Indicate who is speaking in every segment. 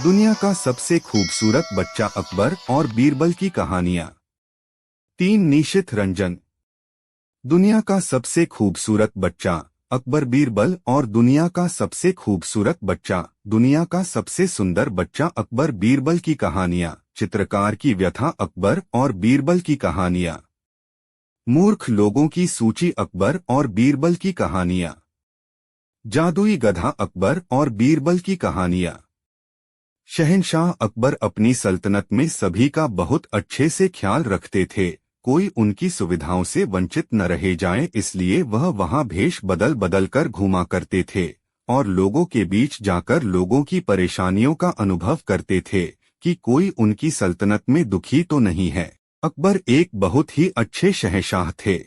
Speaker 1: दुनिया का सबसे खूबसूरत बच्चा अकबर और बीरबल की कहानियां। 3 निशित रंजन। दुनिया का सबसे खूबसूरत बच्चा अकबर बीरबल और दुनिया का सबसे खूबसूरत बच्चा, दुनिया का सबसे सुंदर बच्चा अकबर बीरबल की कहानियां। चित्रकार की व्यथा अकबर और बीरबल की कहानियां। मूर्ख लोगों की सूची अकबर और बीरबल की कहानियां। जादुई गधा अकबर और बीरबल की कहानियां। शहंशाह अकबर अपनी सल्तनत में सभी का बहुत अच्छे से ख्याल रखते थे। कोई उनकी सुविधाओं से वंचित न रह जाए, इसलिए वह वहां भेष बदल बदल कर घूमा करते थे और लोगों के बीच जाकर लोगों की परेशानियों का अनुभव करते थे कि कोई उनकी सल्तनत में दुखी तो नहीं है। अकबर एक बहुत ही अच्छे शहंशाह थे।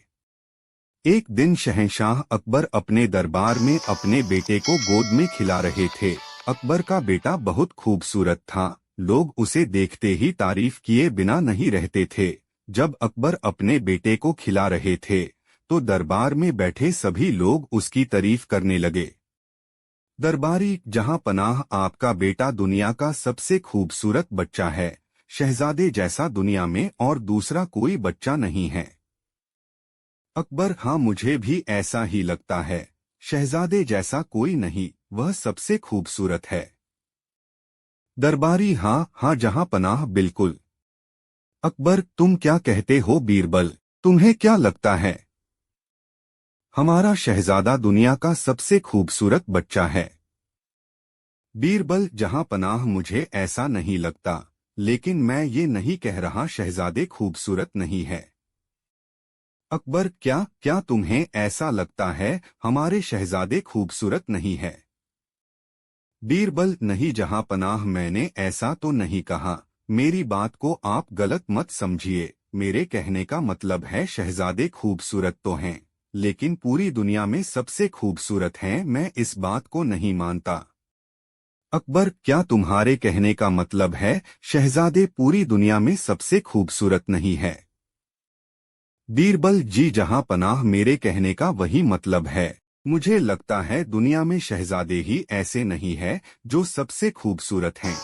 Speaker 1: एक दिन शहंशाह अकबर अपने दरबार में अपने बेटे को गोद में खिला रहे थे। अकबर का बेटा बहुत खूबसूरत था, लोग उसे देखते ही तारीफ किए बिना नहीं रहते थे। जब अकबर अपने बेटे को खिला रहे थे तो दरबार में बैठे सभी लोग उसकी तारीफ करने लगे। दरबारी जहां पनाह, आपका बेटा दुनिया का सबसे खूबसूरत बच्चा है। शहजादे जैसा दुनिया में और दूसरा कोई बच्चा नहीं है। अकबर: हाँ, मुझे भी ऐसा ही लगता है। शहजादे जैसा कोई नहीं, वह सबसे खूबसूरत है। दरबारी: हाँ हाँ जहां पनाह, बिल्कुल। अकबर: तुम क्या कहते हो बीरबल, तुम्हें क्या लगता है? हमारा शहजादा दुनिया का सबसे खूबसूरत बच्चा है। बीरबल: जहां पनाह, मुझे ऐसा नहीं लगता, लेकिन मैं ये नहीं कह रहा शहजादे खूबसूरत नहीं है। अकबर: क्या क्या तुम्हें ऐसा लगता है हमारे शहजादे खूबसूरत नहीं है? बीरबल: नहीं जहां पनाह, मैंने ऐसा तो नहीं कहा। मेरी बात को आप गलत मत समझिए। मेरे कहने का मतलब है शहजादे खूबसूरत तो हैं, लेकिन पूरी दुनिया में सबसे खूबसूरत हैं, मैं इस बात को नहीं मानता। अकबर: क्या तुम्हारे कहने का मतलब है शहजादे पूरी दुनिया में सबसे खूबसूरत नहीं है? बीरबल: जी जहां पनाह, मेरे कहने का वही मतलब है। मुझे लगता है दुनिया में शहजादे ही ऐसे नहीं है जो सबसे खूबसूरत हैं।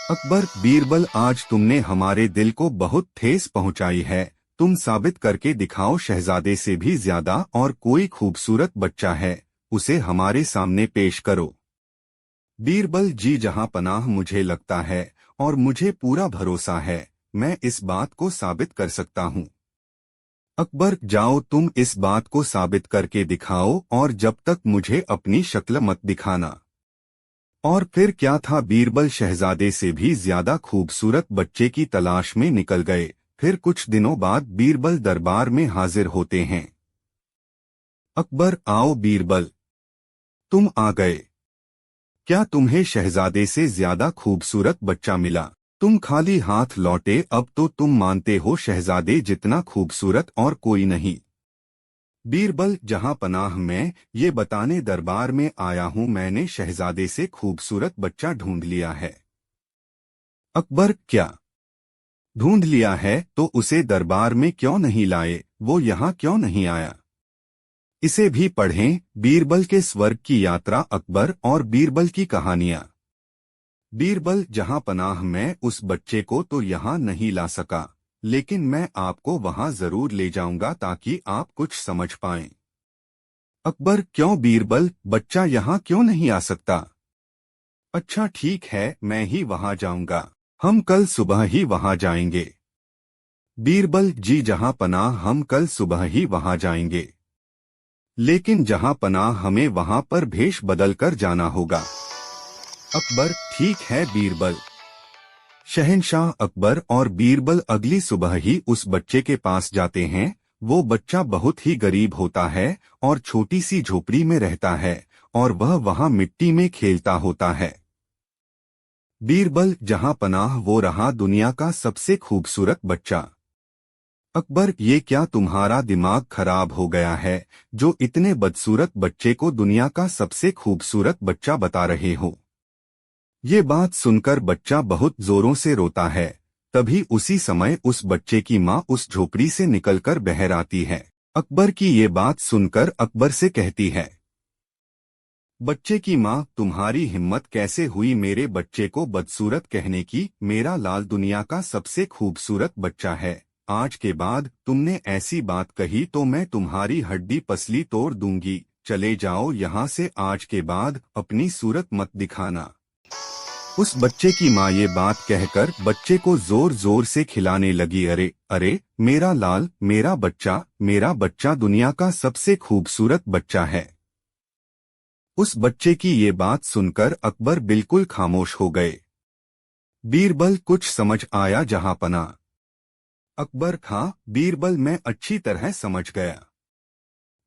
Speaker 1: अकबर: बीरबल, आज तुमने हमारे दिल को बहुत ठेस पहुंचाई है। तुम साबित करके दिखाओ शहजादे से भी ज्यादा और कोई खूबसूरत बच्चा है, उसे हमारे सामने पेश करो। बीरबल: जी जहां पनाह, मुझे लगता है और मुझे पूरा भरोसा है, मैं इस बात को साबित कर सकता हूं। अकबर: जाओ, तुम इस बात को साबित करके दिखाओ और जब तक मुझे अपनी शक्ल मत दिखाना। और फिर क्या था, बीरबल शहजादे से भी ज्यादा खूबसूरत बच्चे की तलाश में निकल गए। फिर कुछ दिनों बाद बीरबल दरबार में हाजिर होते हैं। अकबर: आओ बीरबल, तुम आ गए। क्या तुम्हें शहजादे से ज्यादा खूबसूरत बच्चा मिला? तुम खाली हाथ लौटे, अब तो तुम मानते हो शहजादे जितना खूबसूरत और कोई नहीं। बीरबल: जहां पनाह, मैं ये बताने दरबार में आया हूं, मैंने शहजादे से खूबसूरत बच्चा ढूंढ लिया है। अकबर: क्या ढूंढ लिया है तो उसे दरबार में क्यों नहीं लाए? वो यहाँ क्यों नहीं आया? इसे भी पढ़ें। बीरबल के स्वर्ग की यात्रा, अकबर और बीरबल की कहानियां। बीरबल: जहां पनाह, मैं उस बच्चे को तो यहाँ नहीं ला सका, लेकिन मैं आपको वहां जरूर ले जाऊंगा ताकि आप कुछ समझ पाएं। अकबर: क्यों बीरबल, बच्चा यहाँ क्यों नहीं आ सकता? अच्छा ठीक है, मैं ही वहां जाऊंगा। हम कल सुबह ही वहां जाएंगे। बीरबल: जी जहां पनाह, हम कल सुबह ही वहां जाएंगे, लेकिन जहां पनाह हमें वहां पर भेष बदल कर जाना होगा। अकबर: ठीक है बीरबल। शहंशाह अकबर और बीरबल अगली सुबह ही उस बच्चे के पास जाते हैं। वो बच्चा बहुत ही गरीब होता है और छोटी सी झोपड़ी में रहता है और वह वहां मिट्टी में खेलता होता है। बीरबल: जहां पनाह, वो रहा दुनिया का सबसे खूबसूरत बच्चा। अकबर: ये क्या तुम्हारा दिमाग खराब हो गया है जो इतने बदसूरत बच्चे को दुनिया का सबसे खूबसूरत बच्चा बता रहे हो? ये बात सुनकर बच्चा बहुत जोरों से रोता है। तभी उसी समय उस बच्चे की माँ उस झोपड़ी से निकलकर बाहर आती है। अकबर की ये बात सुनकर अकबर से कहती है, बच्चे की माँ, तुम्हारी हिम्मत कैसे हुई मेरे बच्चे को बदसूरत कहने की? मेरा लाल दुनिया का सबसे खूबसूरत बच्चा है। आज के बाद तुमने ऐसी बात कही तो मैं तुम्हारी हड्डी पसली तोड़ दूंगी। चले जाओ यहाँ से, आज के बाद अपनी सूरत मत दिखाना। उस बच्चे की माँ ये बात कहकर बच्चे को जोर जोर से खिलाने लगी। अरे अरे, मेरा लाल, मेरा बच्चा दुनिया का सबसे खूबसूरत बच्चा है। उस बच्चे की ये बात सुनकर अकबर बिल्कुल खामोश हो गए। बीरबल, कुछ समझ आया जहांपना? अकबर, हाँ बीरबल, मैं अच्छी तरह समझ गया।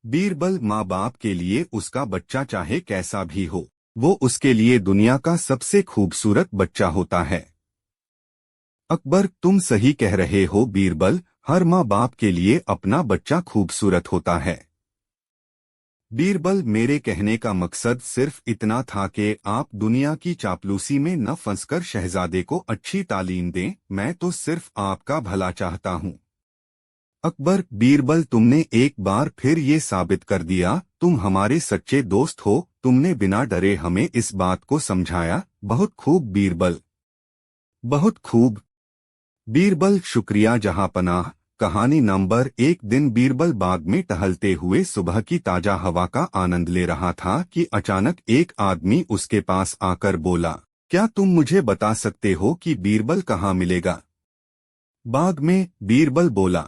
Speaker 1: बीरबल, माँ बाप के लिए उसका बच्चा चाहे कैसा भी हो, वो उसके लिए दुनिया का सबसे खूबसूरत बच्चा होता है। अकबर, तुम सही कह रहे हो बीरबल, हर माँ बाप के लिए अपना बच्चा खूबसूरत होता है। बीरबल, मेरे कहने का मकसद सिर्फ इतना था कि आप दुनिया की चापलूसी में न फंसकर शहजादे को अच्छी तालीम दें। मैं तो सिर्फ आपका भला चाहता हूँ। अकबर, बीरबल, तुमने एक बार फिर ये साबित कर दिया तुम हमारे सच्चे दोस्त हो। तुमने बिना डरे हमें इस बात को समझाया। बहुत खूब बीरबल, बहुत खूब। बीरबल, शुक्रिया जहांपनाह। कहानी नंबर 1। दिन बीरबल बाग में टहलते हुए सुबह की ताजा हवा का आनंद ले रहा था कि अचानक एक आदमी उसके पास आकर बोला, क्या तुम मुझे बता सकते हो कि बीरबल कहाँ मिलेगा? बाग में, बीरबल बोला।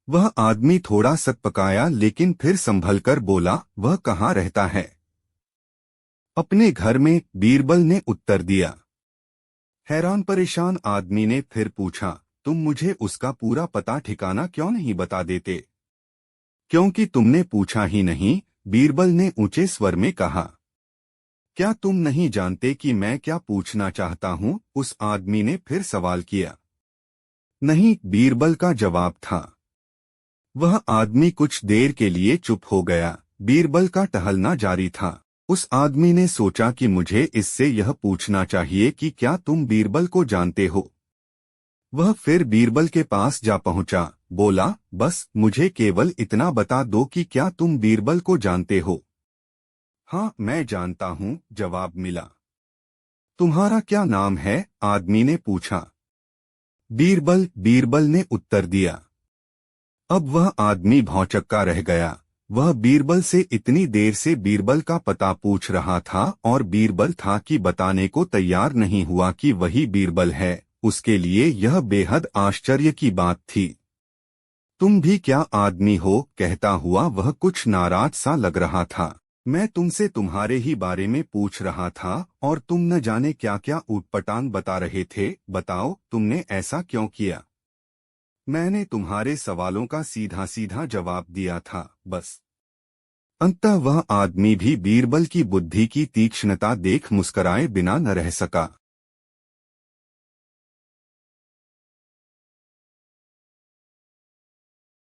Speaker 1: वह आदमी थोड़ा सकपकाया लेकिन फिर संभलकर बोला, वह कहाँ रहता है? अपने घर में, बीरबल ने उत्तर दिया। हैरान परेशान आदमी ने फिर पूछा, तुम मुझे उसका पूरा पता ठिकाना क्यों नहीं बता देते? क्योंकि तुमने पूछा ही नहीं, बीरबल ने ऊंचे स्वर में कहा। क्या तुम नहीं जानते कि मैं क्या पूछना चाहता हूँ? उस आदमी ने फिर सवाल किया। नहीं, बीरबल का जवाब था। वह आदमी कुछ देर के लिए चुप हो गया। बीरबल का टहलना जारी था। उस आदमी ने सोचा कि मुझे इससे यह पूछना चाहिए कि क्या तुम बीरबल को जानते हो? वह फिर बीरबल के पास जा पहुंचा, बोला, बस मुझे केवल इतना बता दो कि क्या तुम बीरबल को जानते हो? हाँ, मैं जानता हूँ, जवाब मिला। तुम्हारा क्या नाम है? आदमी ने पूछा। बीरबल ने उत्तर दिया। अब वह आदमी भौंचक्का रह गया। वह बीरबल से इतनी देर से बीरबल का पता पूछ रहा था और बीरबल था कि बताने को तैयार नहीं हुआ कि वही बीरबल है। उसके लिए यह बेहद आश्चर्य की बात थी। तुम भी क्या आदमी हो? कहता हुआ वह कुछ नाराज सा लग रहा था। मैं तुमसे तुम्हारे ही बारे में पूछ रहा था और तुम न जाने क्या क्या ऊटपटांग बता रहे थे। बताओ, तुमने ऐसा क्यों किया? मैंने तुम्हारे सवालों का सीधा सीधा जवाब दिया था, बस। अंततः वह आदमी भी बीरबल की बुद्धि की तीक्ष्णता देख मुस्कराए बिना न रह सका।